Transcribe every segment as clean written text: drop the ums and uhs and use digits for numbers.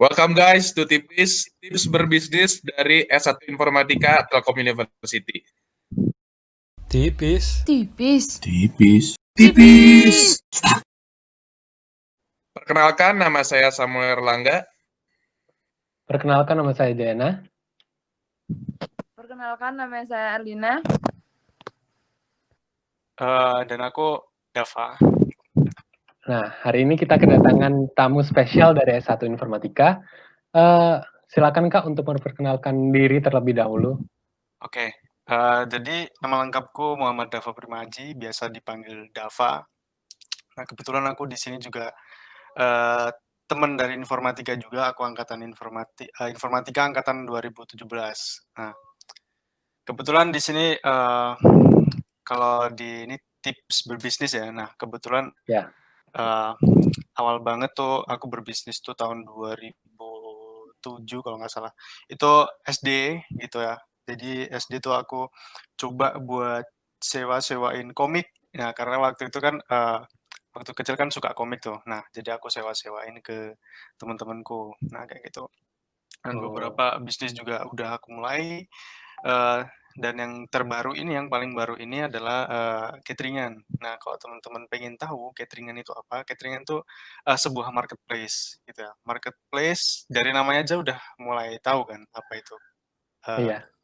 Welcome guys to Tipis, tips berbisnis dari S1 Informatika Telkom University. Tipis. Perkenalkan, nama saya Samuel Erlangga. Perkenalkan, nama saya Jana. Perkenalkan, nama saya Erlina. Dan aku Dava. Nah, hari ini kita kedatangan tamu spesial dari S1 Informatika. Silakan Kak untuk memperkenalkan diri terlebih dahulu. Oke. Jadi nama lengkapku Muhammad Dava Primaji, biasa dipanggil Dava. Nah, kebetulan aku di sini juga teman dari informatika juga, aku angkatan informatika angkatan 2017. Nah, kebetulan di sini kalau di ini tips berbisnis ya. Nah, kebetulan awal banget tuh aku berbisnis tuh tahun 2007 kalau nggak salah. Itu SD gitu ya. Jadi SD tuh aku coba buat sewa-sewain komik. Nah, karena waktu itu kan waktu kecil kan suka komik tuh. Nah, jadi aku sewa-sewain ke teman-temanku. Nah, kayak gitu. Dan beberapa bisnis juga udah aku mulai. Dan yang terbaru ini, yang paling baru ini adalah cateringan. Nah, kalau teman-teman pengen tahu cateringan itu apa, cateringan itu sebuah marketplace, gitu ya. Marketplace dari namanya aja udah mulai tahu kan apa itu.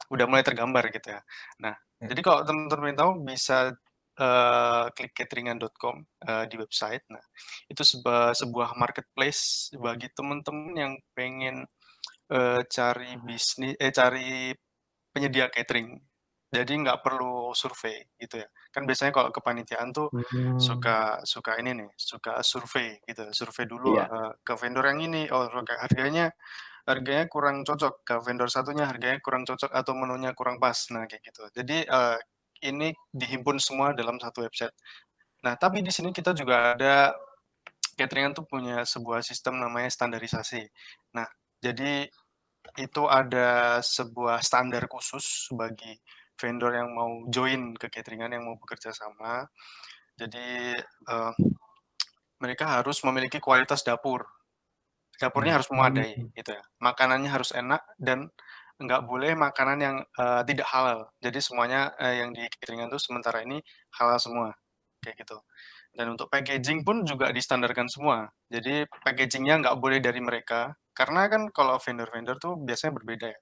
Udah mulai tergambar gitu ya. Nah, jadi kalau teman-teman pengen tahu bisa klik cateringan.com di website. Nah, itu sebuah marketplace bagi teman-teman yang pengen cari penyedia catering. Jadi nggak perlu survei gitu ya. Kan biasanya kalau kepanitiaan tuh suka ini nih, suka survei gitu. Survei dulu ke vendor yang ini, harganya kurang cocok, ke vendor satunya harganya kurang cocok atau menunya kurang pas. Nah, kayak gitu. Jadi ini dihimpun semua dalam satu website. Nah, tapi di sini kita juga ada cateringan tuh punya sebuah sistem namanya standarisasi. Nah, jadi itu ada sebuah standar khusus bagi vendor yang mau join ke cateringan, yang mau bekerja sama. Jadi mereka harus memiliki kualitas dapur. Dapurnya harus memadai, gitu ya. Makanannya harus enak dan nggak boleh makanan yang tidak halal. Jadi semuanya yang di cateringan itu sementara ini halal semua, kayak gitu. Dan untuk packaging pun juga distandarkan semua. Jadi packagingnya nggak boleh dari mereka, karena kan kalau vendor-vendor tuh biasanya berbeda ya.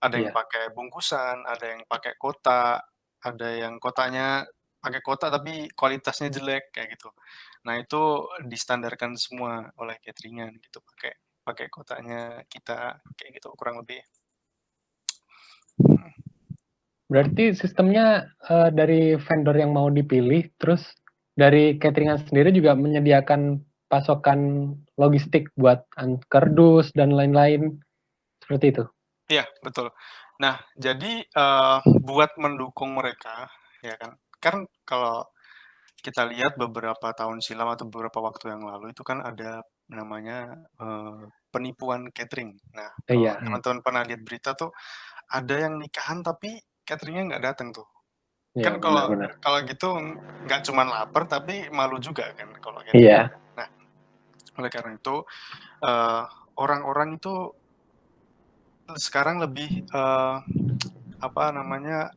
Ada yang pakai bungkusan, ada yang pakai kotak, ada yang kotaknya pakai kotak tapi kualitasnya jelek kayak gitu. Nah, itu distandarkan semua oleh cateringan gitu, pakai kotaknya kita kayak gitu kurang lebih. Berarti sistemnya dari vendor yang mau dipilih, terus dari cateringan sendiri juga menyediakan pasokan logistik buat kardus dan lain-lain, seperti itu? Iya, betul. Nah, jadi buat mendukung mereka, ya kan kalau kita lihat beberapa tahun silam atau beberapa waktu yang lalu itu kan ada namanya penipuan catering. Nah, kalau teman-teman pernah lihat berita tuh ada yang nikahan tapi cateringnya nggak datang tuh. Kan kalau gitu nggak cuma lapar tapi malu juga kan kalau catering. Nah, oleh karena itu orang-orang itu sekarang lebih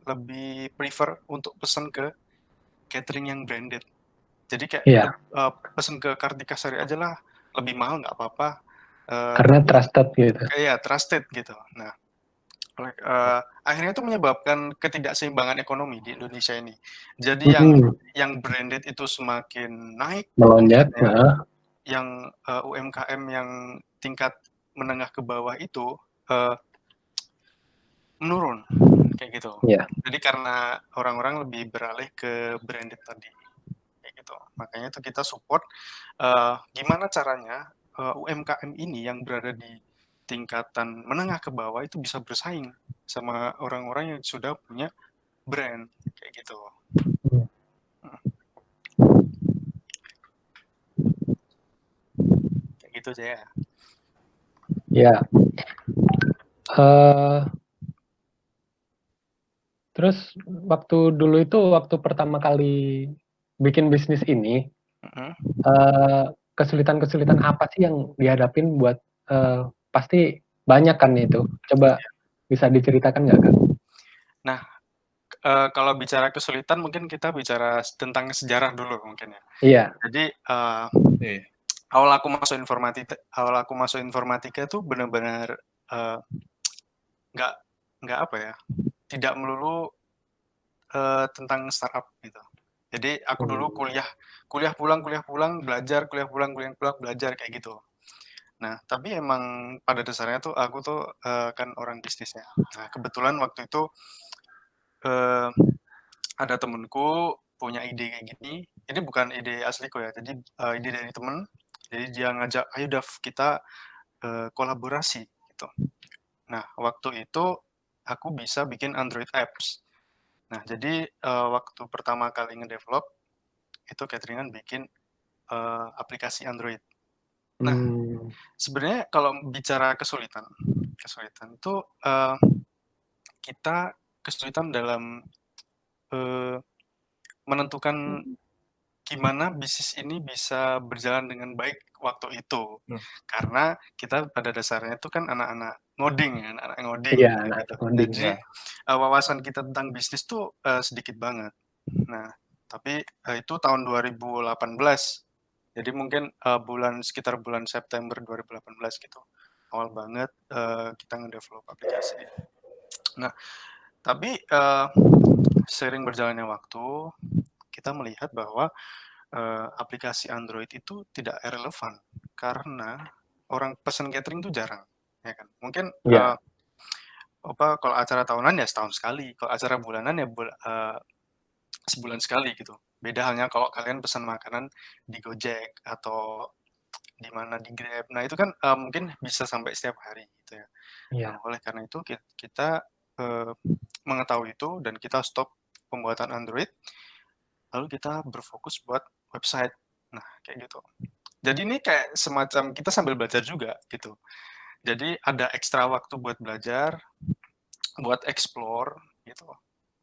lebih prefer untuk pesen ke catering yang branded. Jadi kayak pesen ke Kartika Sari aja lah, lebih mahal nggak apa-apa. Karena trusted gitu. Iya, trusted gitu. Nah, akhirnya itu menyebabkan ketidakseimbangan ekonomi di Indonesia ini. Jadi yang branded itu semakin naik, melonjak. Yang UMKM yang tingkat menengah ke bawah itu menurun kayak gitu. Jadi karena orang-orang lebih beralih ke branded tadi. Gitu. Makanya itu kita support gimana caranya UMKM ini yang berada di tingkatan menengah ke bawah itu bisa bersaing sama orang-orang yang sudah punya brand kayak gitu. Kayak gitu aja ya. Ya. Terus waktu pertama kali bikin bisnis ini, kesulitan-kesulitan apa sih yang dihadapin buat pasti banyak kan itu. Coba bisa diceritakan nggak, Kak? Nah, kalau bicara kesulitan mungkin kita bicara tentang sejarah dulu mungkin ya. Iya. Jadi, Iya. awal aku masuk informatika itu benar-benar, nggak apa ya, tidak melulu, tentang startup gitu. Jadi aku dulu kuliah pulang, belajar, kuliah pulang, belajar, kayak gitu. Nah, tapi emang pada dasarnya tuh aku tuh, kan orang bisnisnya. Nah, kebetulan waktu itu, eee, ada temenku punya ide kayak gini, ini bukan ide asliku ya, jadi, ide dari temen, jadi dia ngajak, "Ayo Dav, kita, kolaborasi," gitu. Nah, waktu itu aku bisa bikin Android apps. Nah, jadi, waktu pertama kali ngedevelop, itu Cateringan bikin, aplikasi Android. Nah, sebenarnya kalau bicara kesulitan itu, kita kesulitan dalam, menentukan gimana bisnis ini bisa berjalan dengan baik waktu itu. Karena kita pada dasarnya itu kan anak-anak ngoding ya, anak-anak ngoding Iya, gitu. anak-anak ngoding, Jadi, wawasan kita tentang bisnis tuh, sedikit banget. Nah, tapi, itu tahun 2018. Jadi mungkin, sekitar bulan September 2018 gitu. Awal banget, kita ngedevelop aplikasi. Nah, tapi, seiring berjalannya waktu, kita melihat bahwa, aplikasi Android itu tidak relevan, karena orang pesen catering itu jarang, ya kan. Mungkin, Iya. kalau acara tahunan ya setahun sekali, kalau acara bulanan ya sebulan sekali gitu. Beda halnya kalau kalian pesan makanan di Gojek atau di mana, di Grab. Nah, itu kan, mungkin bisa sampai setiap hari gitu ya. Iya. Nah, oleh karena itu kita, mengetahui itu dan kita stop pembuatan Android, lalu kita berfokus buat website. Nah, kayak gitu. Jadi ini kayak semacam kita sambil belajar juga gitu. Jadi ada ekstra waktu buat belajar, buat explore gitu,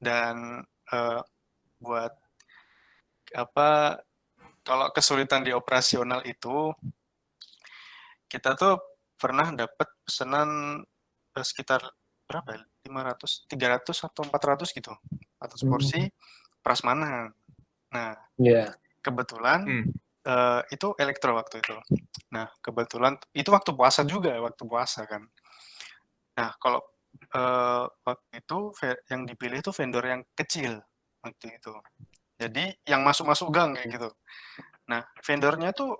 dan, buat apa, kalau kesulitan di operasional itu, kita tuh pernah dapat pesanan, sekitar berapa ya, 300 atau 400 gitu, 400 porsi prasmanan. Nah, Iya. kebetulan, itu elektro waktu itu. Nah, kebetulan itu waktu puasa kan. Nah, kalau, waktu itu yang dipilih itu vendor yang kecil waktu itu. Jadi yang masuk-masuk gang kayak gitu. Nah, vendornya tuh,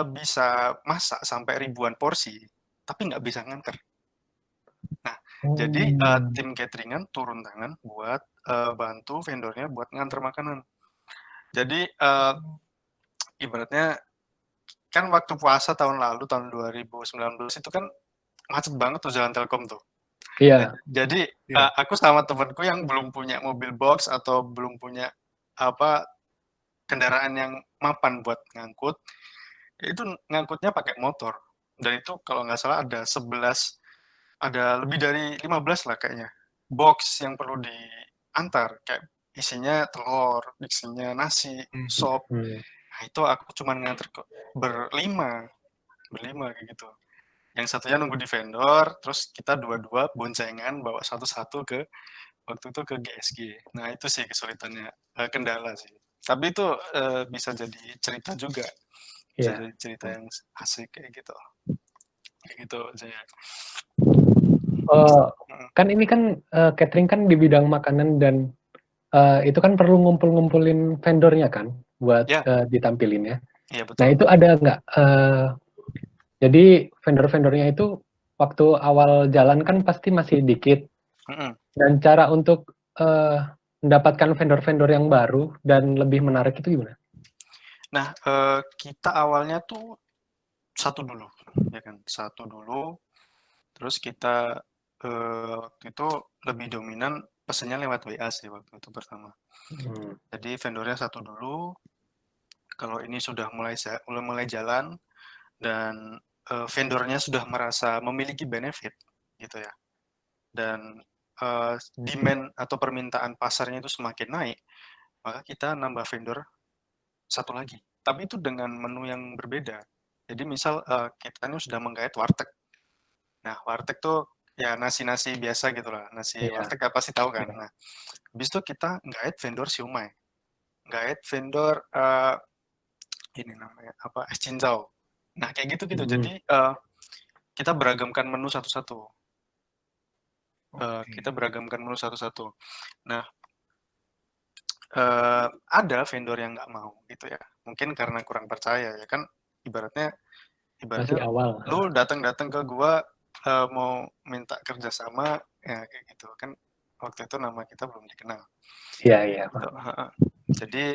bisa masak sampai ribuan porsi, tapi nggak bisa nganter. Nah, jadi, tim cateringan turun tangan buat, bantu vendornya buat nganter makanan. Jadi, ibaratnya kan waktu puasa tahun lalu, tahun 2019 itu kan macet banget tuh jalan Telkom tuh. Iya. Jadi, Iya. aku sama temenku yang belum punya mobil box atau belum punya, kendaraan yang mapan buat ngangkut, itu ngangkutnya pakai motor. Dan itu kalau nggak salah ada lebih dari 15 lah kayaknya, box yang perlu diantar, kayak isinya telur, isinya nasi, sop. Nah, itu aku cuman nganter berlima kayak gitu. Yang satunya nunggu di vendor, terus kita dua-dua boncengan bawa satu-satu waktu itu ke GSG. Nah, itu sih kesulitannya, kendala sih. Tapi itu, bisa jadi cerita juga, bisa jadi cerita yang asik kayak gitu. Kayak gitu Zaya. Kan ini kan, catering kan di bidang makanan dan, itu kan perlu ngumpulin vendornya kan buat, ditampilin ya. Iya, Nah, betul. itu ada nggak, jadi vendor-vendornya itu waktu awal jalan kan pasti masih dikit, dan cara untuk, mendapatkan vendor-vendor yang baru dan lebih menarik itu gimana? Nah, kita awalnya tuh satu dulu, ya kan, satu dulu, terus kita, waktu itu lebih dominan pesennya lewat WA sih waktu itu pertama. Jadi vendornya satu dulu, kalau ini sudah mulai jalan dan, vendornya sudah merasa memiliki benefit gitu ya, dan, demand atau permintaan pasarnya itu semakin naik, maka kita nambah vendor satu lagi, tapi itu dengan menu yang berbeda. Jadi misal, kita ini sudah menggait warteg. Nah, warteg tuh ya nasi-nasi biasa gitu lah, nasi Iya. warteg pasti tahu kan. Iya. Nah, habis itu kita nggait vendor siomay, nggait vendor ini namanya apa, es cincau. Nah, kayak gitu-gitu. Jadi kita beragamkan menu satu-satu. Kita beragamkan menu satu-satu. Nah, ada vendor yang nggak mau gitu ya. Mungkin karena kurang percaya ya kan. Ibaratnya Masih awal. lu datang ke gua mau minta kerjasama ya kayak gitu kan. Waktu itu nama kita belum dikenal. Iya, iya. Gitu. Jadi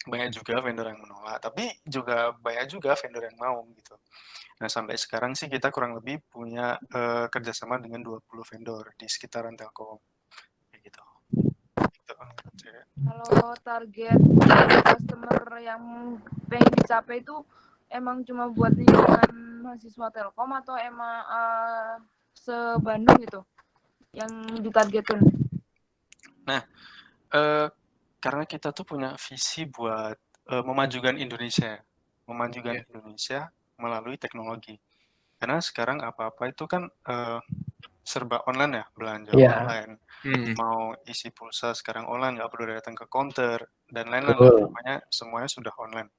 banyak juga vendor yang menolak, tapi juga banyak juga vendor yang mau gitu. Nah, sampai sekarang sih kita kurang lebih punya kerjasama dengan 20 vendor di sekitaran Telkom. Kayak gitu. Kalau target customer yang pengen dicapai itu emang cuma buat lingkungan mahasiswa Telkom atau emang se-Bandung gitu yang ditargetin? Nah, karena kita tuh punya visi buat memajukan Indonesia melalui teknologi. Karena sekarang apa-apa itu kan serba online ya, belanja online, mau isi pulsa sekarang online, nggak perlu datang ke counter dan lain-lain lah. Pokoknya semuanya sudah online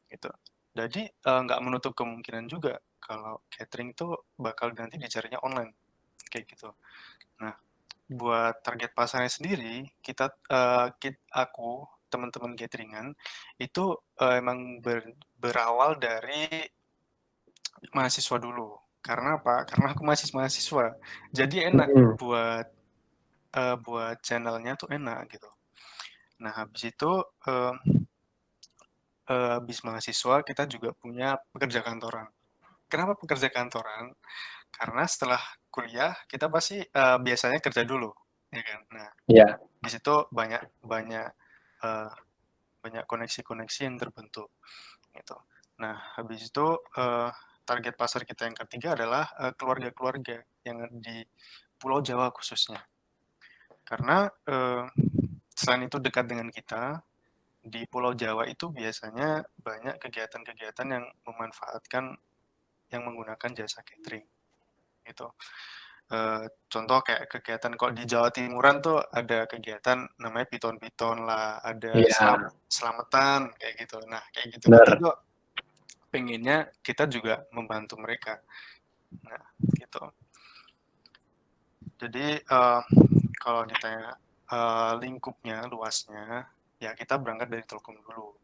gitu. Jadi nggak menutup kemungkinan juga kalau catering tuh bakal nanti dicarinya online kayak gitu. Nah, buat target pasarnya sendiri, aku teman-teman cateringan itu emang berawal dari mahasiswa dulu. Karena apa? Karena aku masih mahasiswa. Jadi enak buat channelnya tuh enak gitu. Nah, habis itu habis mahasiswa kita juga punya pekerja kantoran. Kenapa pekerja kantoran? Karena setelah kuliah kita pasti biasanya kerja dulu, ya kan? Nah, di situ banyak koneksi-koneksi yang terbentuk, gitu. Nah, habis itu target pasar kita yang ketiga adalah keluarga-keluarga yang di Pulau Jawa khususnya. Karena selain itu dekat dengan kita, di Pulau Jawa itu biasanya banyak kegiatan-kegiatan yang menggunakan jasa catering, gitu. Contoh kayak kegiatan kalau di Jawa Timuran tuh ada kegiatan namanya piton-piton lah, ada selamatan kayak gitu. Nah, kayak gitu tuh pengennya kita juga membantu mereka. Nah, gitu. Jadi kalau ditanya lingkupnya, luasnya, ya kita berangkat dari Telkom dulu.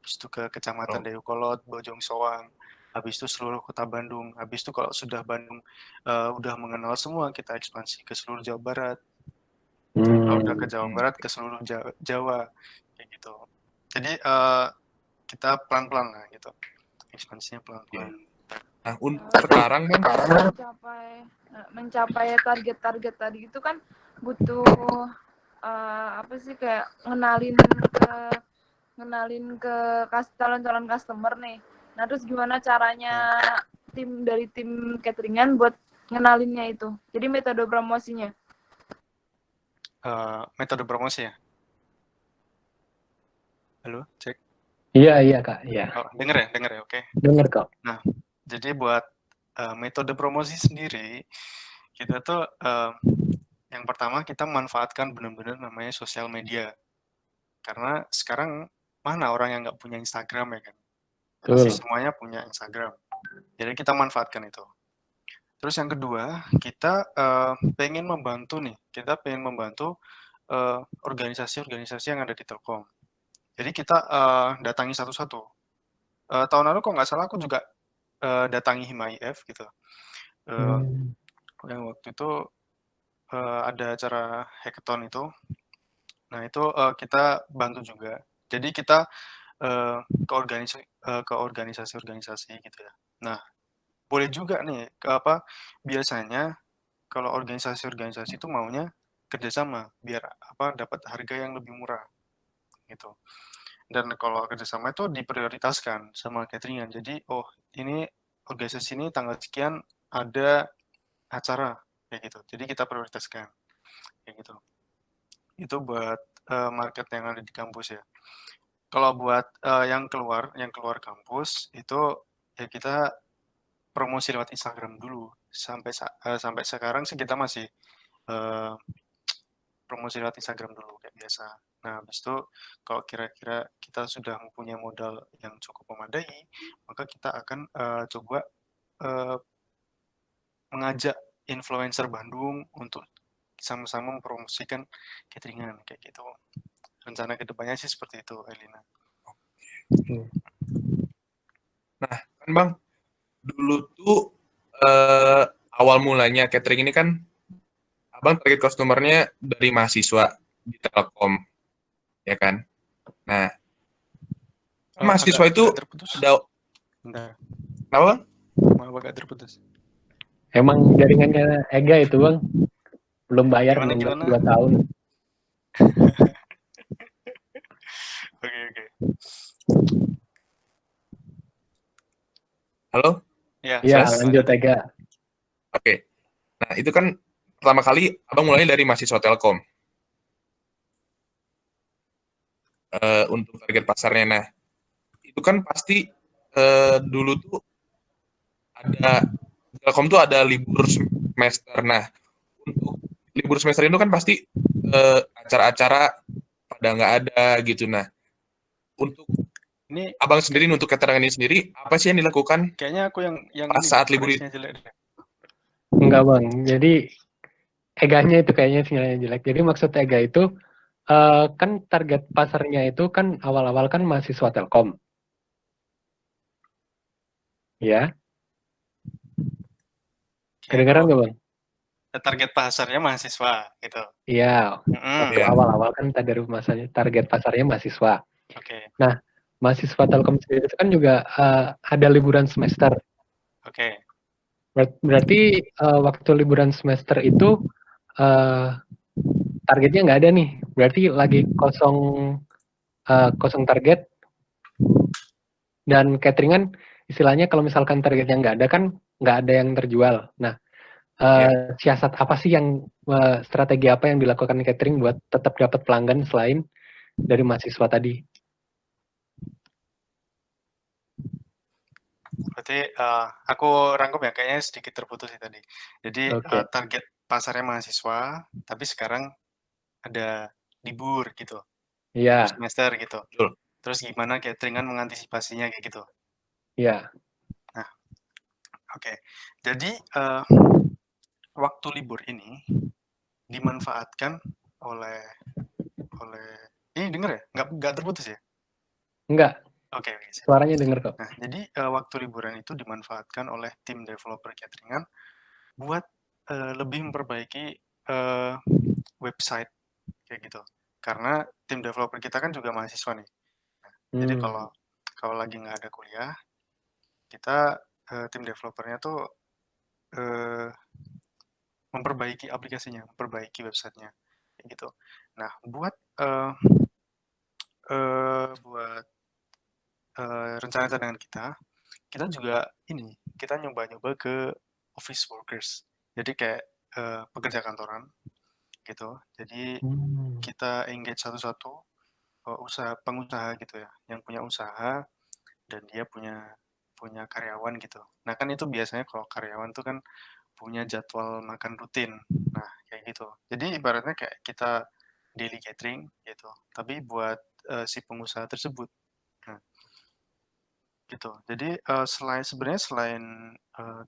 Habis itu ke Kecamatan Dayakolot, Bojong Soang, habis itu seluruh kota Bandung, habis itu kalau sudah Bandung udah mengenal semua, kita ekspansi ke seluruh Jawa Barat. Kalau udah ke Jawa Barat, ke seluruh Jawa, kayak gitu. Jadi kita pelan-pelan lah gitu, ekspansinya pelan-pelan. Nah, untuk sekarang kan mencapai target-target tadi itu kan butuh apa sih, kayak ngenalin ke calon-calon customer nih. Nah, terus gimana caranya dari tim cateringan buat ngenalinnya itu? Jadi metode promosinya. Metode promosi ya? Halo, cek. Iya Kak, iya. Oh, denger ya, oke. Denger kok. Nah, jadi buat metode promosi sendiri, kita tuh yang pertama kita manfaatkan benar-benar namanya sosial media. Karena sekarang mana orang yang nggak punya Instagram ya kan? Pasti semuanya punya Instagram. Jadi kita manfaatkan itu. Terus yang kedua, kita pengen membantu organisasi-organisasi yang ada di Telkom. Jadi kita datangi satu-satu. Tahun lalu kok nggak salah aku juga datangi HIMAIF gitu. Yang waktu itu ada acara hackathon itu. Nah, itu kita bantu juga. Jadi kita ke organisasi-organisasi gitu ya. Nah, boleh juga nih biasanya kalau organisasi-organisasi itu maunya kerjasama biar dapat harga yang lebih murah gitu. Dan kalau kerjasama itu diprioritaskan sama cateringan. Jadi, oh ini organisasi ini tanggal sekian ada acara kayak gitu. Jadi kita prioritaskan kayak gitu. Itu buat market yang ada di kampus ya. Kalau buat yang keluar kampus itu ya kita promosi lewat Instagram dulu. Sampai sekarang sih kita masih promosi lewat Instagram dulu kayak biasa. Nah, habis itu kalau kira-kira kita sudah mempunyai modal yang cukup memadai, maka kita akan coba mengajak influencer Bandung untuk sama-sama mempromosikan cateringan kayak gitu. Rencana kedepannya sih seperti itu, Elina. Nah, kan Bang, dulu tuh awal mulanya catering ini kan Abang target customer-nya dari mahasiswa di Telkom, ya kan? Nah, mahasiswa itu agak terputus. ada Bentar, apa Bang? maaf agak terputus. Emang jaringannya Ega itu Bang, belum bayar Gimana? 2 tahun. Oke. Halo? Ya, Iya, saya lanjut lanjut. Ega. Oke. Nah, itu kan pertama kali Abang mulai dari mahasiswa Telkom. Untuk target pasarnya. Nah, itu kan pasti dulu tuh ada Telkom tuh ada libur semester. Nah, untuk libur semester itu kan pasti acara-acara pada nggak ada gitu. Nah, untuk Ini Abang sendiri untuk catering ini sendiri apa sih yang dilakukan kayaknya aku yang pas ini saat libur itu? koneksinya jelek deh. Enggak Bang, jadi Eganya itu kayaknya sinyalnya jelek. Jadi maksud Ega itu kan target pasarnya itu kan awal-awal kan mahasiswa Telkom. Ya, kedengeran nggak Bang? Target pasarnya mahasiswa gitu. Iya, waktu Iya. awal-awal kan target pasarnya mahasiswa. Oke. Nah, mahasiswa Telkom sendiri itu kan juga ada liburan semester. Oke. Berarti waktu liburan semester itu targetnya nggak ada nih. Berarti lagi kosong target dan cateringan istilahnya kalau misalkan targetnya nggak ada kan nggak ada yang terjual. Nah, siasat apa sih yang strategi apa yang dilakukan catering buat tetap dapat pelanggan selain dari mahasiswa tadi? Berarti aku rangkum ya, kayaknya sedikit terputus sih tadi. Jadi Oke. target pasarnya mahasiswa, tapi sekarang ada libur gitu, libur Iya, semester gitu. Betul. Terus gimana cateringan mengantisipasinya kayak gitu. iya. Nah, oke. Jadi waktu libur ini dimanfaatkan oleh ini denger ya? Nggak terputus ya? Enggak, Oke. suaranya denger kok. Nah, jadi waktu liburan itu dimanfaatkan oleh tim developer cateringan buat lebih memperbaiki website kayak gitu. Karena tim developer kita kan juga mahasiswa nih. Nah, jadi kalau lagi nggak ada kuliah, kita tim developernya tuh memperbaiki aplikasinya, memperbaiki websitenya, kayak gitu. Nah, buat rencana cadangan kita juga kita nyoba-nyoba ke office workers. Jadi kayak pekerja kantoran gitu. Jadi kita engage satu-satu pengusaha gitu ya, yang punya usaha dan dia punya karyawan gitu. Nah kan itu biasanya kalau karyawan tuh kan punya jadwal makan rutin. Nah kayak gitu. Jadi ibaratnya kayak kita daily catering gitu, tapi buat si pengusaha tersebut. Nah, gitu. Jadi sebenarnya selain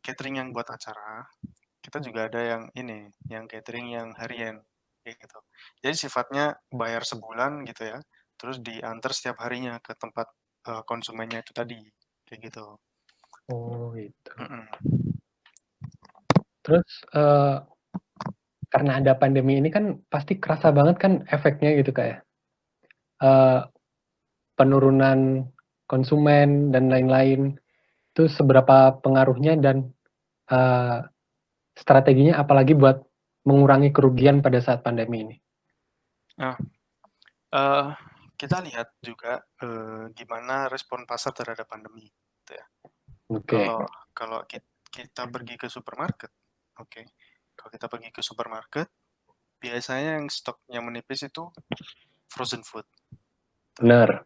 catering yang buat acara, kita juga ada yang catering yang harian kayak gitu. Jadi sifatnya bayar sebulan gitu ya, terus diantar setiap harinya ke tempat konsumennya itu tadi kayak gitu. Oh gitu. Mm-mm. Terus karena ada pandemi ini kan pasti kerasa banget kan efeknya gitu kayak penurunan konsumen dan lain-lain. Itu seberapa pengaruhnya dan strateginya apalagi buat mengurangi kerugian pada saat pandemi ini? Nah, kita lihat juga gimana respon pasar terhadap pandemi. Gitu ya. Oke. Kalau kita pergi ke supermarket, oke. Kalau kita pergi ke supermarket, biasanya yang stoknya menipis itu frozen food. Benar.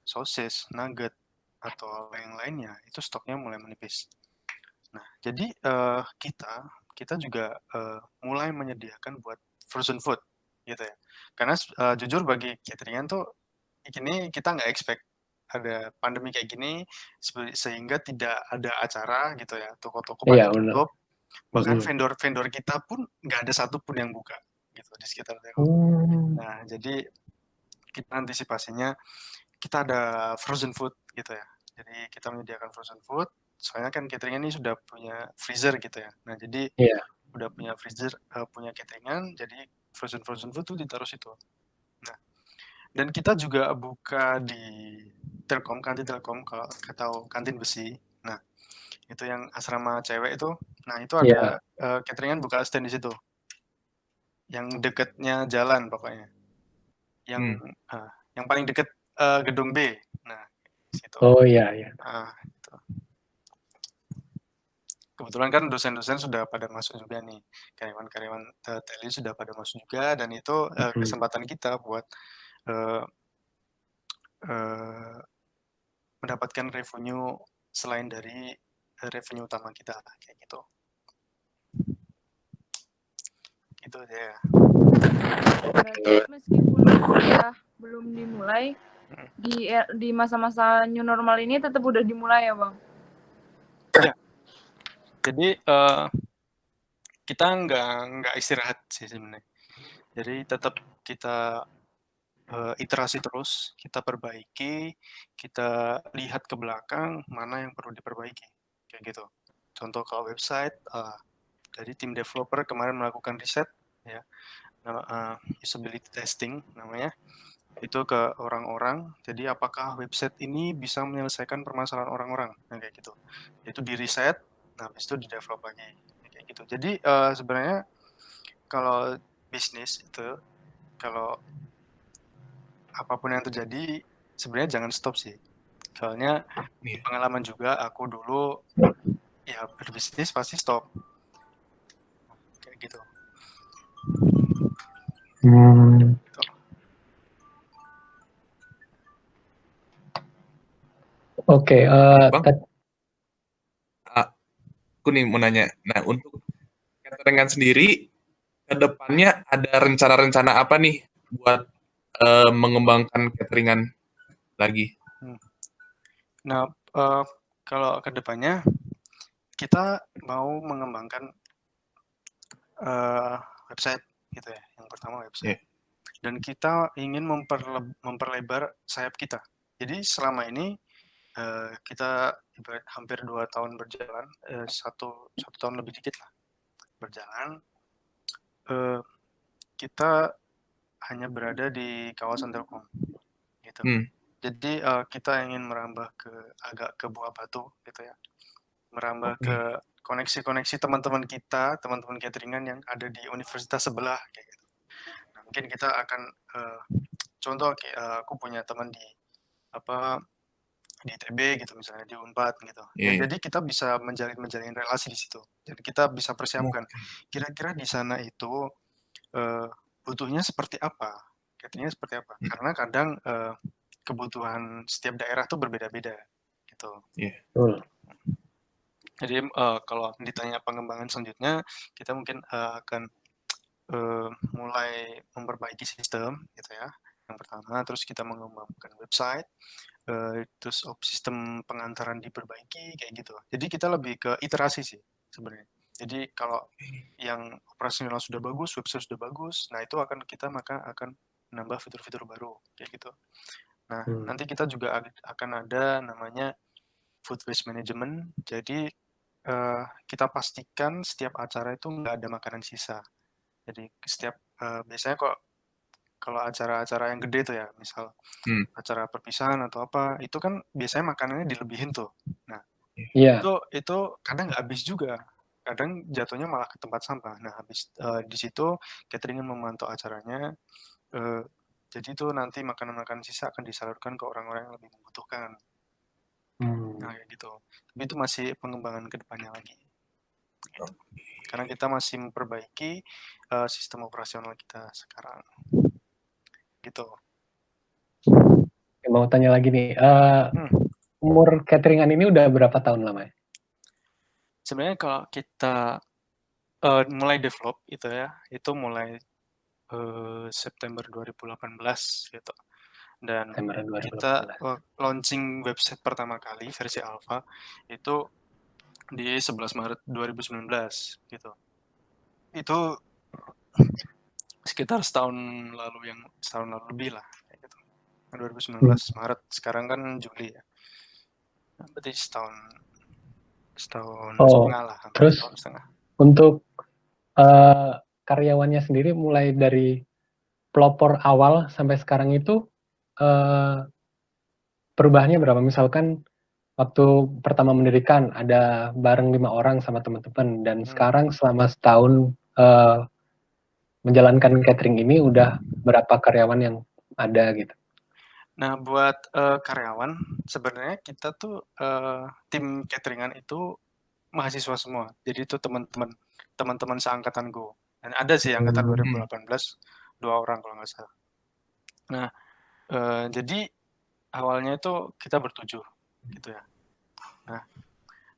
Sosis, nugget, atau yang lainnya, itu stoknya mulai menipis. Nah, jadi kita juga mulai menyediakan buat frozen food gitu ya. Karena jujur bagi cateringan tuh ini kita nggak expect ada pandemi kayak gini sehingga tidak ada acara gitu ya, toko-toko pada Iya, benar. tutup, bahkan Mhm. vendor-vendor kita pun nggak ada satupun yang buka gitu di sekitar Telkom. Nah, jadi kita antisipasinya kita ada frozen food gitu ya. Jadi kita menyediakan frozen food, soalnya kan cateringan ini sudah punya freezer gitu ya. Nah, jadi Iya. udah punya freezer, punya cateringan, jadi frozen food tuh ditaruh situ. Nah, dan kita juga buka di Telkom, kantin Telkom atau kantin besi. Nah, itu yang asrama cewek itu. Nah, itu ada Iya. cateringan buka stand di situ. Yang dekatnya jalan pokoknya. Yang paling dekat gedung B. Nah, situ. Oh iya, iya. Gitu. Kebetulan kan dosen-dosen sudah pada masuk juga nih, karyawan-karyawan teli sudah pada masuk juga, dan itu kesempatan kita buat mendapatkan revenue selain dari revenue utama kita kayak gitu. Gitu ya. Berarti meskipun kuliah belum dimulai, di masa-masa new normal ini tetap udah dimulai ya, Bang? Ya. Jadi kita nggak istirahat sih sebenarnya. Jadi tetap kita iterasi terus, kita perbaiki, kita lihat ke belakang mana yang perlu diperbaiki, kayak gitu. Contoh kalau website, dari tim developer kemarin melakukan riset, ya, usability testing namanya, itu ke orang-orang. Jadi apakah website ini bisa menyelesaikan permasalahan orang-orang, nah kayak gitu. Itu di riset, nah habis itu di develop lagi, kayak gitu. Jadi sebenarnya kalau bisnis itu, kalau apapun yang terjadi sebenarnya jangan stop sih. Soalnya pengalaman juga aku dulu ya berbisnis pasti stop. Kayak gitu. Oke, Bang, aku nih mau nanya. Nah, untuk cateringan sendiri ke depannya ada rencana-rencana apa nih buat mengembangkan cateringan lagi? Nah, kalau ke depannya kita mau mengembangkan website gitu ya. Yang pertama website. Dan kita ingin memperlebar sayap kita. Jadi selama ini kita hampir 2 tahun berjalan, satu tahun lebih dikit lah berjalan, kita hanya berada di kawasan Telkom gitu. Jadi kita ingin merambah agak ke Buah Batu gitu ya, merambah ke koneksi-koneksi teman-teman kita, teman-teman cateringan yang ada di universitas sebelah kayak gitu. Nah, mungkin kita akan contoh aku punya teman di ITB gitu misalnya, di Unpad gitu. Jadi kita bisa menjalin relasi di situ. Jadi kita bisa persiapkan kira-kira di sana itu butuhnya seperti apa, cateringnya seperti apa. Karena kadang kebutuhan setiap daerah tuh berbeda-beda gitu. Jadi kalau ditanya pengembangan selanjutnya, kita mungkin akan mulai memperbaiki sistem gitu ya. Yang pertama, terus kita mengembangkan website, terus sistem pengantaran diperbaiki kayak gitu. Jadi kita lebih ke iterasi sih sebenarnya. Jadi kalau yang operasional sudah bagus, website sudah bagus, nah itu maka akan menambah fitur-fitur baru kayak gitu. Nah, nanti kita juga akan ada namanya food waste management. Jadi kita pastikan setiap acara itu nggak ada makanan sisa. Jadi biasanya kalau acara-acara yang gede tuh ya, misal acara perpisahan atau apa, itu kan biasanya makanannya dilebihin tuh. Nah, itu kadang nggak habis juga. Kadang jatuhnya malah ke tempat sampah. Nah, habis di situ catering memantau acaranya. Jadi itu nanti makanan-makanan sisa akan disalurkan ke orang-orang yang lebih membutuhkan. Nah, kayak gitu. Tapi itu masih pengembangan ke depannya lagi. Gitu. Karena kita masih memperbaiki sistem operasional kita sekarang. Gitu. Mau tanya lagi nih, umur cateringan ini udah berapa tahun lamanya? Sebenarnya kalau kita mulai develop itu ya, itu mulai September 2018 gitu. Dan September kita 2018. launching website pertama kali versi alpha itu di 11 Maret 2019 gitu. Itu sekitar setahun lalu lebih lah kayak gitu. 2019 Maret, sekarang kan Juli ya. Nah, berarti setahun Oh, setengah lah, hampir terus setahun setengah. untuk karyawannya sendiri mulai dari pelopor awal sampai sekarang itu perubahannya berapa? Misalkan waktu pertama mendirikan ada bareng 5 orang sama teman-teman, dan sekarang selama setahun menjalankan catering ini udah berapa karyawan yang ada gitu? Nah, buat karyawan sebenarnya kita tuh tim cateringan itu mahasiswa semua. Jadi itu teman-teman seangkatanku. Dan ada sih angkatan 2018 2 orang kalau nggak salah. Nah, jadi awalnya itu kita bertujuh gitu ya. Nah,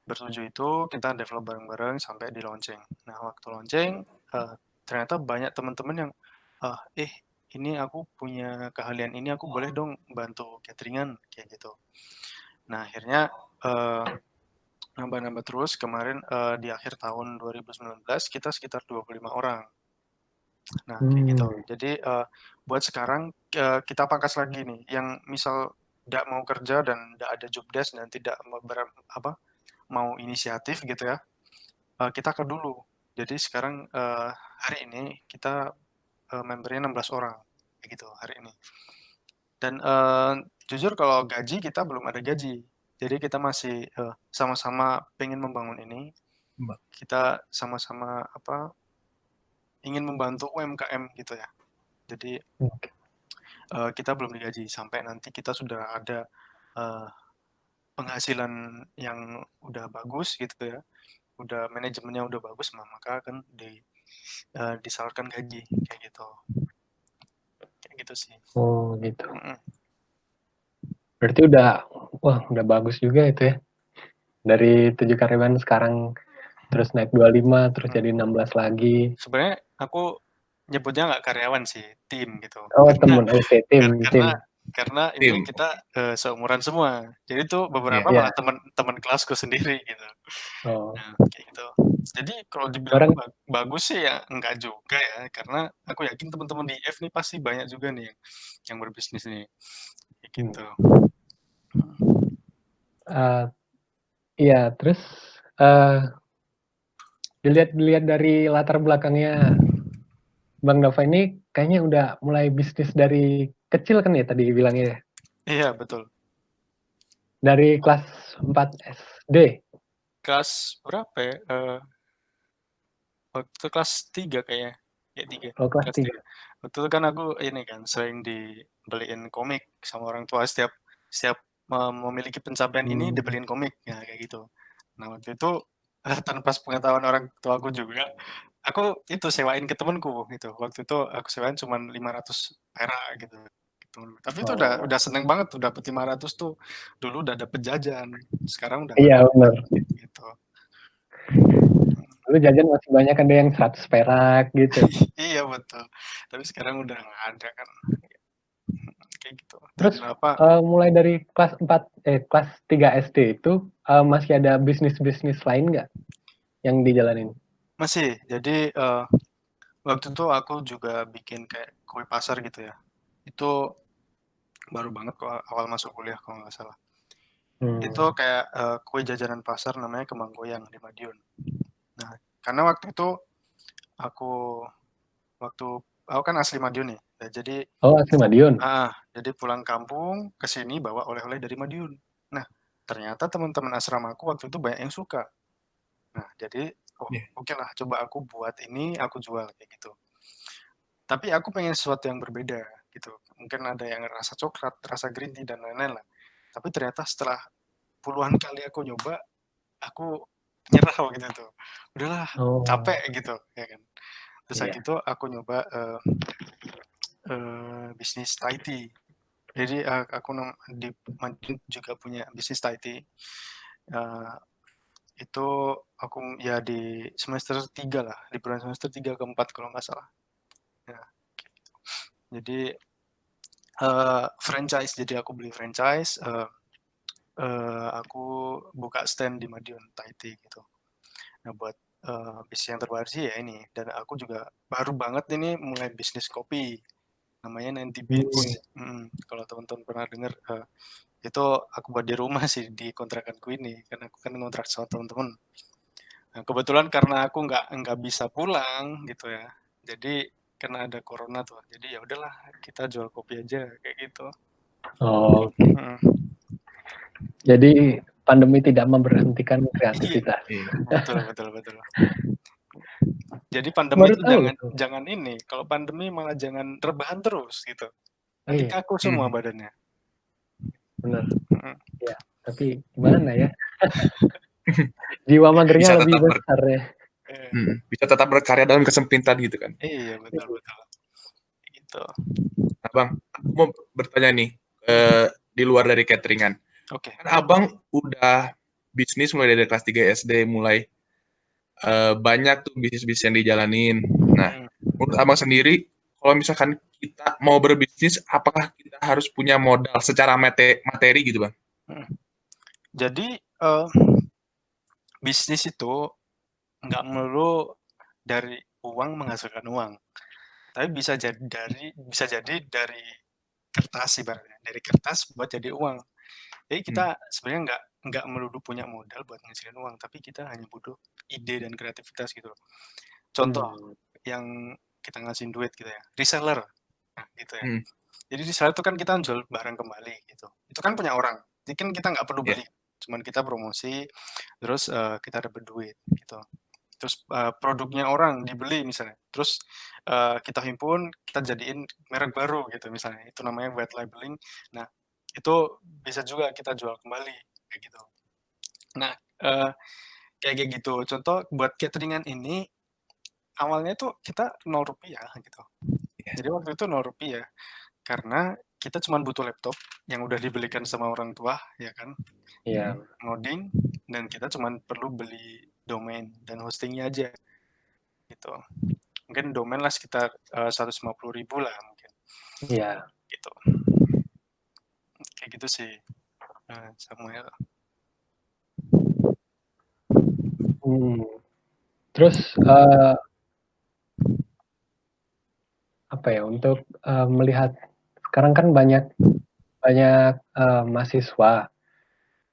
bertujuh itu kita develop bareng-bareng sampai di launching. Nah, waktu launching ternyata banyak teman-teman yang ini aku punya keahlian ini, aku boleh dong bantu cateringan kayak gitu. Nah, akhirnya nambah-nambah terus. Kemarin di akhir tahun 2019 kita sekitar 25 orang. Nah, kayak gitu. Jadi buat sekarang kita pangkas lagi nih, yang misal tidak mau kerja dan tidak ada job desk dan tidak mau inisiatif gitu ya, kita cut dulu. Jadi sekarang hari ini kita membernya 16 orang kayak gitu hari ini. Dan jujur kalau gaji kita belum ada gaji. Jadi kita masih sama-sama pengen membangun ini. Kita sama-sama ingin membantu UMKM gitu ya. Jadi kita belum digaji sampai nanti kita sudah ada penghasilan yang udah bagus gitu ya. Udah manajemennya udah bagus, maka akan disalurkan gaji kayak gitu. Kayak gitu sih. Oh, gitu. Berarti udah bagus juga itu ya. Dari 7 karyawan sekarang terus naik 25, terus jadi 16 lagi. Sebenarnya aku nyebutnya nggak karyawan sih, tim gitu. Oh, temen, oke, tim. Karena ini kita seumuran semua. Jadi tuh beberapa malah teman kelasku sendiri gitu. Nah, kayak gitu. Jadi kalau dibilang bagus sih ya enggak juga ya, karena aku yakin teman-teman di IF nih pasti banyak juga nih yang berbisnis nih. Kayak gitu. Iya, terus dilihat dari latar belakangnya Bang Dava ini kayaknya udah mulai bisnis dari kecil kan ya tadi bilangnya ya? Iya, betul. Dari kelas 4 SD? Kelas berapa ya? Waktu kelas 3 kayaknya. Ya 3. Oh, kelas 3. Waktu itu kan aku ini kan sering dibeliin komik sama orang tua, setiap memiliki pencapaian ini dibeliin komik ya kayak gitu. Nah, waktu itu tanpa pengetahuan orang tua aku juga, aku itu sewain ke temenku gitu. Waktu itu aku sewain cuma 500 perak gitu. Tapi itu udah seneng banget tuh dapat 500 tuh. Dulu udah dapet jajan. Sekarang udah Iya, benar. Gitu. Dulu jajan masih banyak, ada yang 100 perak gitu. Iya, betul. Tapi sekarang udah nggak ada kan. Kayak gitu. Terus mulai dari kelas 3 SD itu masih ada bisnis-bisnis lain nggak yang dijalanin? Masih. Jadi waktu itu aku juga bikin kayak kue pasar gitu ya. Itu baru banget kok awal masuk kuliah kalau nggak salah. Itu kayak kue jajanan pasar namanya Kembang Goyang di Madiun. Nah, karena waktu itu aku kan asli Madiun nih. Ya, jadi asli Madiun. Jadi pulang kampung ke sini bawa oleh-oleh dari Madiun. Nah, ternyata teman-teman asramaku waktu itu banyak yang suka. Nah, jadi oke lah, coba aku buat ini, aku jual kayak gitu. Tapi aku pengen sesuatu yang berbeda gitu. Mungkin ada yang rasa coklat, rasa green tea dan lain-lain lah. Tapi ternyata setelah puluhan kali aku nyoba, aku nyerah waktu itu. Udahlah, capek gitu ya kan. Terus saat itu aku nyoba bisnis Thai tea. Jadi aku di Madiun juga punya bisnis Thai tea. itu aku ya di semester 3 lah, liburan semester 3 ke 4 kalau nggak salah. Ya, gitu. Jadi franchise, jadi aku beli franchise, aku buka stand di Madiun Thai-tea gitu. Nah buat bisnis yang terbaru sih ya ini, dan aku juga baru banget ini mulai bisnis kopi, namanya 90 Beats. Kalau teman-teman pernah dengar, itu aku buat di rumah sih, di kontrakanku ini, karena aku kan ngontrak sama teman-teman. Nah, kebetulan karena aku nggak bisa pulang gitu ya, jadi karena ada corona tuh, jadi ya udahlah kita jual kopi aja kayak gitu. Oh, jadi pandemi tidak memberhentikan kreativitas. Betul. Jadi pandemi Baru itu tahu tuh. jangan ini, kalau pandemi malah jangan rebahan terus gitu. Nanti Iya, kaku semua badannya. benar. Ya, tapi gimana ya? Jiwa magernya Bisa lebih tetap besar ya. bisa tetap berkarya dalam kesempitan gitu kan. Iya, betul. Gitu. Nah, Bang, aku mau bertanya nih, di luar dari cateringan. Oke. Kan Abang udah bisnis mulai dari kelas 3 SD, mulai banyak tuh bisnis-bisnis yang dijalanin. Nah, menurut Abang sendiri, kalau misalkan kita mau berbisnis, apakah kita harus punya modal secara materi gitu, Bang? Jadi bisnis itu nggak melulu dari uang menghasilkan uang, tapi bisa jadi dari kertas ibaratnya, dari kertas buat jadi uang. Jadi kita sebenarnya nggak melulu punya modal buat ngasilin uang, tapi kita hanya butuh ide dan kreativitas gitu loh. Contoh yang kita ngasihin duit gitu ya, reseller, nah gitu ya. Jadi reseller itu kan kita jual barang kembali gitu. Itu kan punya orang, jadi kan kita nggak perlu beli, cuman kita promosi, terus kita dapat duit gitu. Terus produknya orang dibeli misalnya, terus kita himpun, kita jadiin merek baru gitu misalnya, itu namanya white labeling. Nah itu bisa juga kita jual kembali kayak gitu. Nah kayak gitu. Contoh buat cateringan ini awalnya tuh kita Rp0 gitu. Jadi waktu itu Rp0 karena kita cuma butuh laptop yang udah dibelikan sama orang tua, ya kan? Iya. Ngoding, dan kita cuma perlu beli domain dan hostingnya aja, gitu. Mungkin domain lah sekitar 150.000 lah mungkin. Iya. Gitu. Kayak gitu sih, Samuel. Terus apa ya, untuk melihat sekarang kan banyak mahasiswa,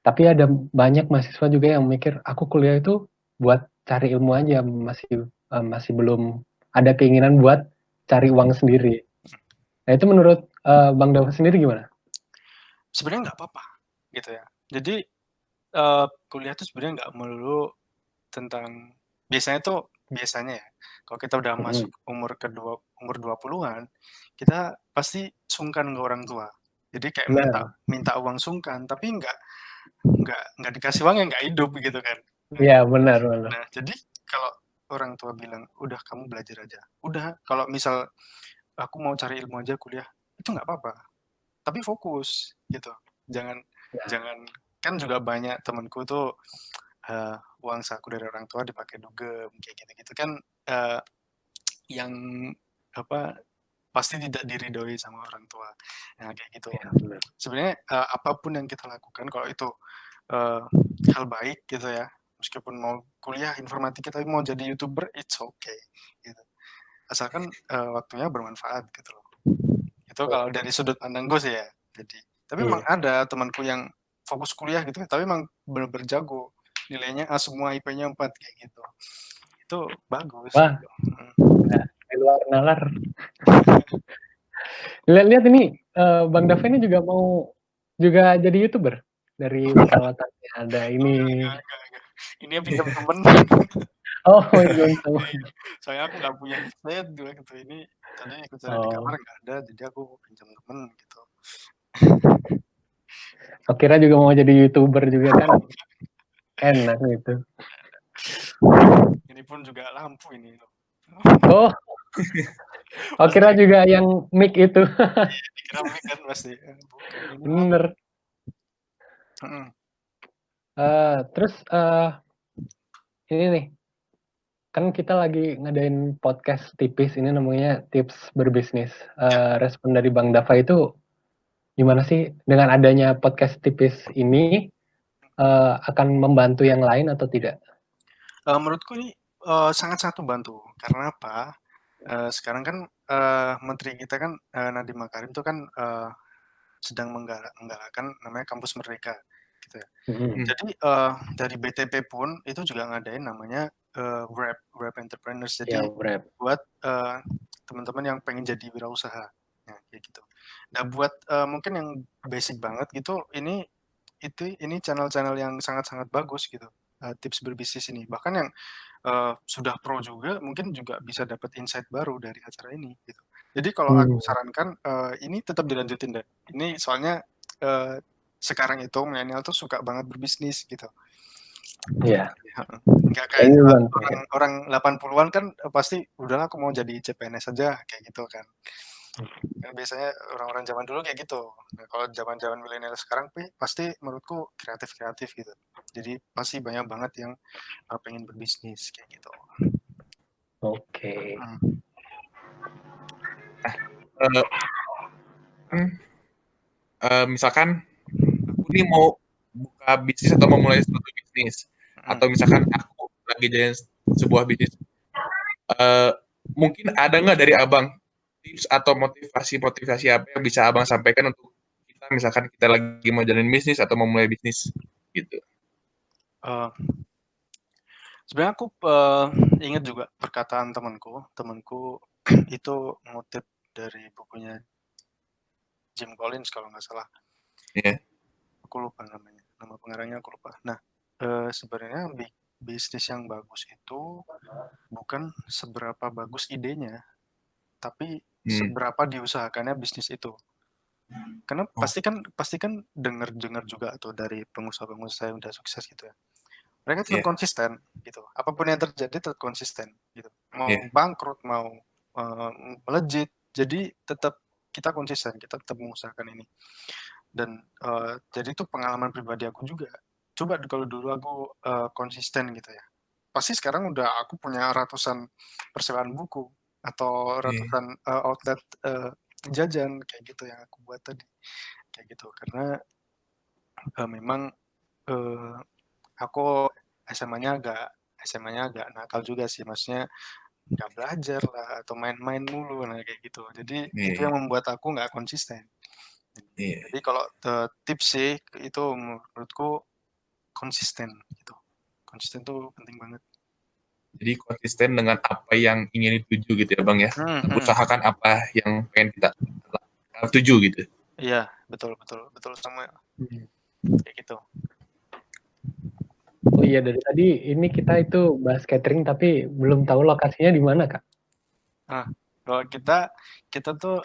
tapi ada banyak mahasiswa juga yang mikir aku kuliah itu buat cari ilmu aja, masih belum ada keinginan buat cari uang sendiri. Nah itu menurut Bang Dava sendiri gimana? Sebenarnya nggak apa-apa gitu ya. Jadi kuliah itu sebenarnya nggak melulu tentang, biasanya ya, kalau kita udah masuk umur 20-an, kita pasti sungkan ke orang tua. Jadi kayak minta uang sungkan, tapi nggak dikasih uang, yang nggak hidup gitu kan. Iya, benar. Nah, jadi kalau orang tua bilang, udah kamu belajar aja. Udah, kalau misal aku mau cari ilmu aja kuliah, itu nggak apa-apa. Tapi fokus gitu. Jangan kan juga banyak temanku tuh uang saku dari orang tua dipakai dugem kayak gitu-gitu kan, yang pasti tidak diridhoi sama orang tua. Nah kayak gitu. Sebenarnya apapun yang kita lakukan, kalau itu hal baik gitu ya, meskipun mau kuliah informatika tapi mau jadi YouTuber, it's okay gitu. Asalkan waktunya bermanfaat gitu loh. Itu kalau dari sudut pandang gue sih ya. Tapi memang ada temanku yang fokus kuliah gitu, tapi emang bener-bener jago, nilainya A semua, IP-nya 4 kayak gitu. Itu bagus. Wah, di luar nalar. Lihat ini Bang Dava ini juga mau jadi YouTuber dari perawatan ada ini. Ini yang pinjam temen. Oh, pinjam temen. Soalnya aku nggak punya headset gitu. Ini tadi ikut saya di kamar nggak ada, jadi aku pinjam temen gitu. Aku kira juga mau jadi YouTuber juga kan. Enak gitu. Ini pun juga lampu ini. Oh. Oh, kira juga yang mic itu. Kira mic kan pasti. Bener. Terus ini nih, kan kita lagi ngadain podcast tipis ini namanya Tips Berbisnis. Respon dari Bang Dava itu gimana sih dengan adanya podcast tipis ini akan membantu yang lain atau tidak? Menurutku ini sangat-sangat membantu. Karena apa? Sekarang kan Menteri kita kan Nadiem Makarim itu kan sedang menggalakkan namanya Kampus Merdeka, gitu ya. Jadi dari BTP pun itu juga ngadain namanya Wrap Entrepreneurs. Jadi buat teman-teman yang pengen jadi wirausaha, ya, kayak gitu. Nah buat mungkin yang basic banget gitu, ini channel-channel yang sangat-sangat bagus gitu. Tips berbisnis ini. Bahkan yang sudah pro juga mungkin juga bisa dapat insight baru dari acara ini gitu. Jadi kalau aku sarankan ini tetap dilanjutin deh. Ini soalnya sekarang itu milenial tuh suka banget berbisnis gitu. Iya. Nggak kayak orang 80-an kan pasti udahlah aku mau jadi CPNS aja kayak gitu kan. Kan biasanya orang-orang zaman dulu kayak gitu. Nah, kalau zaman-zaman milenial sekarang pasti menurutku kreatif gitu. Jadi pasti banyak banget yang pengen berbisnis kayak gitu. Oke. Misalkan aku nih mau buka bisnis atau mau mulai suatu bisnis, atau misalkan aku lagi jalan sebuah bisnis, mungkin ada nggak dari abang tips atau motivasi apa yang bisa abang sampaikan untuk kita, misalkan kita lagi mau jalan bisnis atau mau mulai bisnis gitu? Sebenarnya aku ingat juga perkataan temanku itu ngutip dari bukunya Jim Collins kalau nggak salah. Yeah. Aku lupa namanya, nama pengarangnya aku lupa. Nah, sebenarnya bisnis yang bagus itu bukan seberapa bagus idenya, tapi seberapa diusahakannya bisnis itu. Karena pasti kan dengar juga tuh dari pengusaha-pengusaha yang udah sukses gitu ya. Mereka tetap konsisten gitu. Apapun yang terjadi tetap konsisten gitu. Mau bangkrut, mau melejit, jadi tetap kita konsisten, kita tetap mengusahakan ini. Dan jadi itu pengalaman pribadi aku juga. Coba kalau dulu aku konsisten gitu ya. Pasti sekarang udah aku punya ratusan persewaan buku atau ratusan outlet jajan kayak gitu yang aku buat tadi. Kayak gitu. Karena memang aku SMA-nya agak nakal juga sih, maksudnya nggak belajar lah atau main-main mulu, nah kayak gitu. Jadi itu yang membuat aku nggak konsisten. Jadi kalau tips sih itu menurutku konsisten gitu. Konsisten tuh penting banget. Jadi konsisten dengan apa yang ingin dituju gitu ya bang ya. Usahakan apa yang pengen kita tuju gitu. Iya, betul sama kayak gitu. Oh iya, dari tadi ini kita itu bahas catering tapi belum tahu lokasinya di mana, Kak? Kalau kita tuh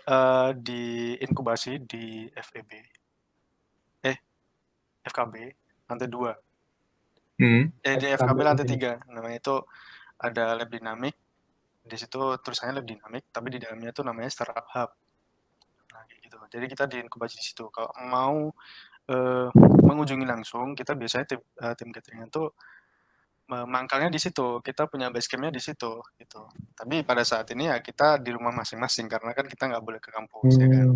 di inkubasi di FKB lantai 2. Di FKB lantai 3. Namanya itu ada lab dinamik. Di situ tulisannya lab dinamik, tapi di dalamnya tuh namanya startup hub. Nah, kayak gitu. Jadi kita di inkubasi di situ. Kalau mau mengunjungi langsung, kita biasanya tim catering itu mangkalnya di situ. Kita punya base camp-nya di situ gitu. Tapi pada saat ini ya kita di rumah masing-masing karena kan kita nggak boleh ke kampus ya kan.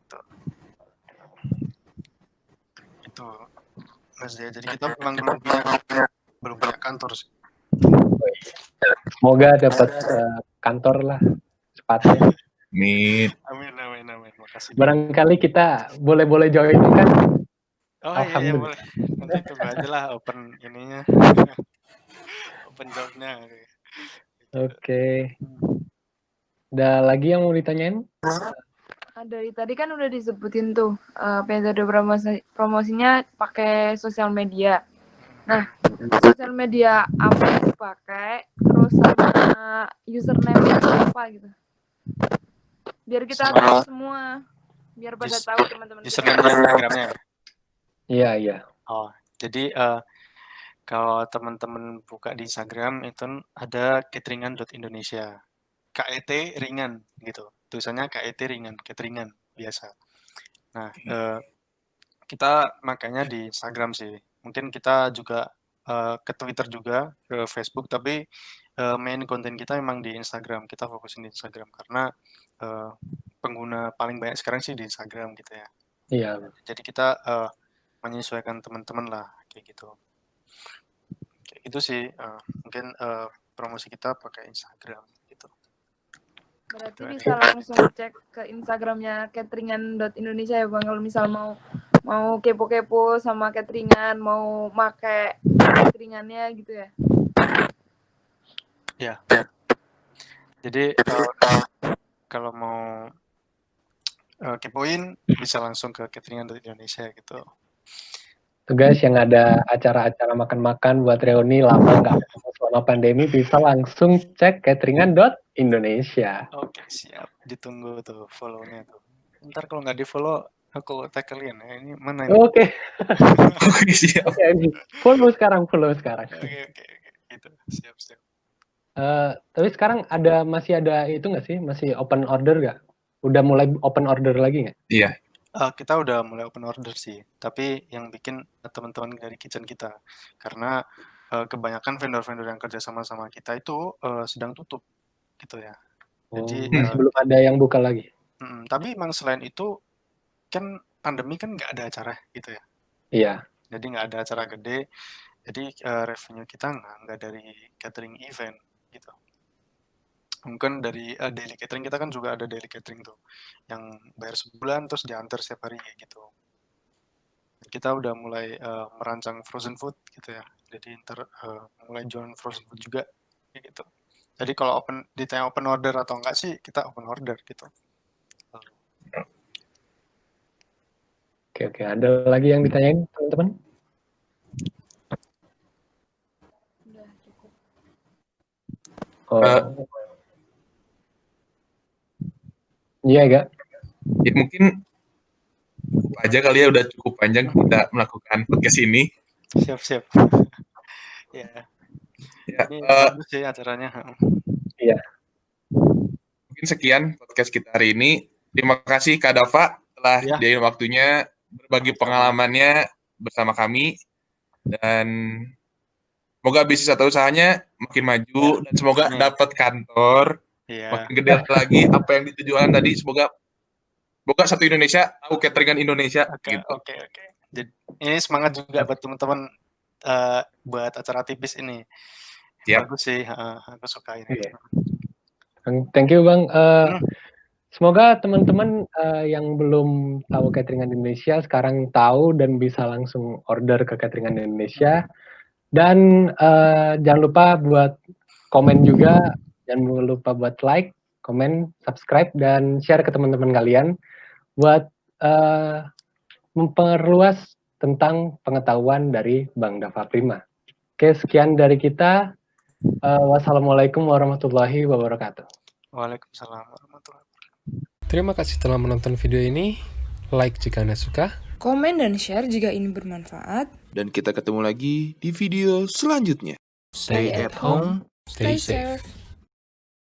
Gitu. Itu Mas Dia. Jadi kita memang belum punya kantor sih. Semoga dapat kantor lah cepatnya. Amin. Makasih. Barangkali kita boleh join kan? Oh iya boleh. Nanti tunggu aja lah open ininya. Open job-nya. Oke. Ada lagi yang mau ditanyain? Dari tadi kan udah disebutin tuh metode promosinya pakai sosial media. Nah, sosial media apa yang dipakai, terus sama username-nya apa gitu. Biar kita tahu semua, biar pada tahu teman-teman. Username Instagramnya. Iya. Oh, jadi kalau teman-teman buka di Instagram itu ada cateringan.indonesia. KET ringan gitu. Tulisannya KET ringan, cateringan biasa. Nah, kita makanya di Instagram sih. Mungkin kita juga ke Twitter juga, ke Facebook, tapi main konten kita memang di Instagram. Kita fokusin di Instagram karena pengguna paling banyak sekarang sih di Instagram gitu ya. Iya. Jadi kita menyesuaikan teman-teman lah kayak gitu. Kayak gitu sih, mungkin promosi kita pakai Instagram gitu. Berarti bisa langsung cek ke Instagramnya cateringan.indonesia ya Bang, kalau misal mau kepo-kepo sama cateringan, mau make cateringannya gitu ya. Ya. Jadi kalau mau kepoin bisa langsung ke cateringan.indonesia gitu. Tuh guys, yang ada acara-acara makan-makan buat reuni lama nggak ketemu selama pandemi, bisa langsung cek cateringan.indonesia. Oke, siap. Ditunggu tuh follow-nya tuh. Ntar kalau nggak di-follow, aku tag kalian ya. Ini mana ini? Oke. Oke, siap. Follow sekarang. Oke. Gitu. Siap. Tapi sekarang masih ada itu nggak sih? Masih open order nggak? Udah mulai open order lagi nggak? Iya. Kita udah mulai open order sih, tapi yang bikin teman-teman dari kitchen kita, karena kebanyakan vendor-vendor yang kerja sama kita itu sedang tutup, gitu ya. Jadi belum ada yang buka lagi. Tapi emang selain itu kan pandemi kan nggak ada acara gitu ya. Iya. Jadi nggak ada acara gede, jadi revenue kita nggak dari catering event gitu. Mungkin dari daily catering kita kan juga ada daily catering tuh, yang bayar sebulan terus diantar setiap hari gitu. Kita udah mulai merancang frozen food gitu ya. Jadi ntar mulai jualan frozen food juga gitu. Jadi kalau ditanya open order atau enggak sih, kita open order gitu. Oke. Ada lagi yang ditanyain teman-teman? Udah cukup. Iya, Gak? Ya mungkin aja kali ya, udah cukup panjang kita melakukan podcast ini. Siap. Ya. Ini bagus sih acaranya. Iya. Mungkin sekian podcast kita hari ini. Terima kasih Kak Dava telah diain waktunya berbagi pengalamannya bersama kami, dan semoga bisnis atau usahanya makin maju dan semoga dapat kantor makin gede lagi. Apa yang ditujukan tadi, semoga satu Indonesia tahu cateringan Indonesia. Oke. Jadi ini semangat juga buat teman-teman buat acara tipis ini. Bagus sih, aku suka ini. Thank you Bang. Semoga teman-teman yang belum tahu cateringan Indonesia sekarang tahu dan bisa langsung order ke cateringan Indonesia. Dan jangan lupa buat komen juga, jangan lupa buat like, komen, subscribe, dan share ke teman-teman kalian buat memperluas tentang pengetahuan dari Bang Dava Prima. Oke, sekian dari kita. Wassalamualaikum warahmatullahi wabarakatuh. Waalaikumsalam warahmatullahi wabarakatuh. Terima kasih telah menonton video ini. Like jika Anda suka. Komen dan share jika ini bermanfaat. Dan kita ketemu lagi di video selanjutnya. Stay at home, stay safe.